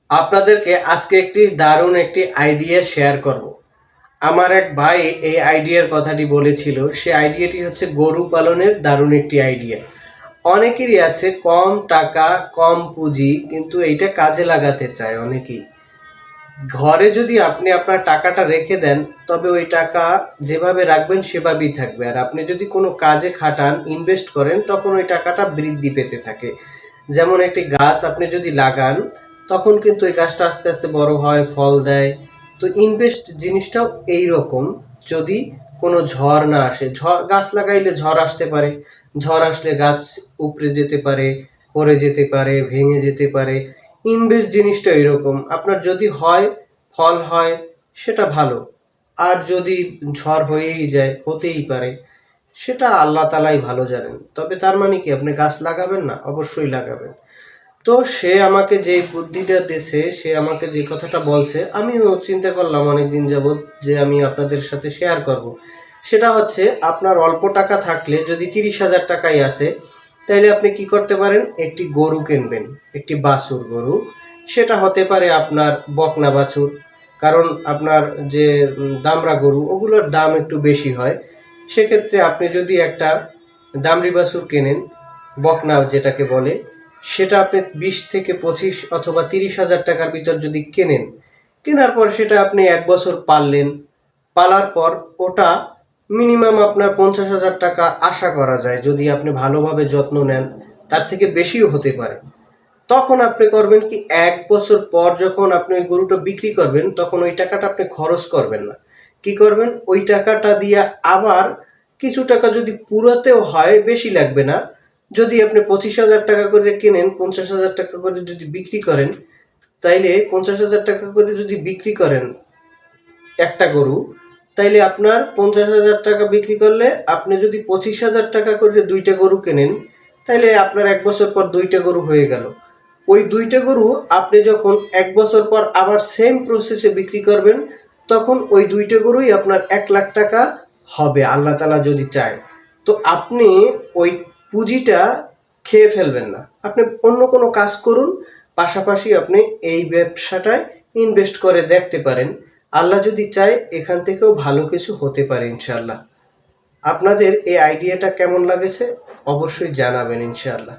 আপনাদেরকে আজকে একটি দারুণ একটি আইডিয়া শেয়ার করব। আমার এক ভাই এই আইডিয়ার কথাটি বলেছিল। সে আইডিয়াটি হচ্ছে গরু পালনের দারুণ একটি আইডিয়া। অনেকেরই আছে কম টাকা কম পুঁজি, কিন্তু এইটা কাজে লাগাতে চায় অনেকেই। ঘরে যদি আপনি আপনার টাকাটা রেখে দেন, তবে ওই টাকা যেভাবে রাখবেন সেভাবেই থাকবে। আর আপনি যদি কোনো কাজে খাটান, ইনভেস্ট করেন, তখন ওই টাকাটা বৃদ্ধি পেতে থাকে। যেমন একটি গাছ আপনি যদি লাগান, তখন কিন্তু এই গাছটা আস্তে আস্তে বড় হয়, ফল দেয়। তো ইনভেস্ট জিনিসটাও এই রকম। যদি কোনো ঝড় না আসে, গাছ লাগাইলে ঝড় আসতে পারে, ঝড় আসলে গাছ উপড়ে যেতে পারে, পড়ে যেতে পারে, ভেঙে যেতে পারে। ইনভেস্ট জিনিসটা এরকম, আপনার যদি হয়, ফল হয়, সেটা ভালো। আর যদি ঝড় হয়েই যায়, হতেই পারে, সেটা আল্লাহ তালাই ভালো জানেন। তবে তার মানে কি আপনি গাছ লাগাবেন না? অবশ্যই লাগাবেন। তো সে আমাকে যে বুদ্ধিটা দিয়েছে, সে আমাকে যে কথাটা বলছে, আমিও চিন্তা করলাম অনেকদিন যাবৎ যে আমি আপনাদের সাথে শেয়ার করব। সেটা হচ্ছে, আপনার অল্প টাকা থাকলে, যদি 30,000 টাকাই আছে, তাইলে আপনি কি করতে পারেন, একটি গরু কিনবেন, একটি বাছুর গরু। সেটা হতে পারে আপনার বকনা বাছুর, কারণ আপনার যে দামড়া গরু, ওগুলোর দাম একটু বেশি হয়। সেক্ষেত্রে আপনি যদি একটা দামড়ি বাছুর কেনেন, বকনা যেটাকে বলে, সেটা আপনি 20 থেকে 25 অথবা 30,000 টাকার ভিতর যদি কেনেন, কেনার পর সেটা আপনি 1 বছর পাললেন, পালার পর ওটা মিনিমাম আপনার 50,000 টাকা আশা করা যায়, যদি আপনি ভালোভাবে যত্ন নেন। তার থেকে বেশিও হতে পারে। তখন আপনি করবেন কি, 1 বছর পর যখন আপনি ওই গরুটা বিক্রি করবেন, তখন ওই টাকাটা আপনি খরচ করবেন না। কি করবেন, ওই টাকাটা দিয়ে আবার কিছু টাকা যদি পুরাতেও হয়, বেশি লাগবে না। যদি আপনি 25,000 টাকা করে কেনেন, 50,000 টাকা করে যদি বিক্রি করেন, তাইলে 50,000 টাকা করে যদি বিক্রি করেন একটা গরু, তাইলে আপনার 50,000 টাকা বিক্রি করলে, আপনি যদি 25,000 টাকা করে দুইটা গরু কেনেন, তাইলে আপনার 1 বছর পর দুইটা গরু হয়ে গেল। ওই দুইটা গরু আপনি যখন 1 বছর পর আবার সেম প্রসেসে বিক্রি করবেন, তখন ওই দুইটা গরুই আপনার 1 লাখ টাকা হবে, আল্লাহ তালা যদি চায়। তো আপনি ওই পুঁজিটা খেয়ে ফেলবেন না, আপনি অন্য কোনো কাজ করুন, পাশাপাশি আপনি এই ব্যবসাটায় ইনভেস্ট করে দেখতে পারেন। আল্লাহ যদি চায়, এখান থেকেও ভালো কিছু হতে পারে ইনশাআল্লাহ। আপনাদের এই আইডিয়াটা কেমন লাগেছে অবশ্যই জানাবেন ইনশাআল্লাহ।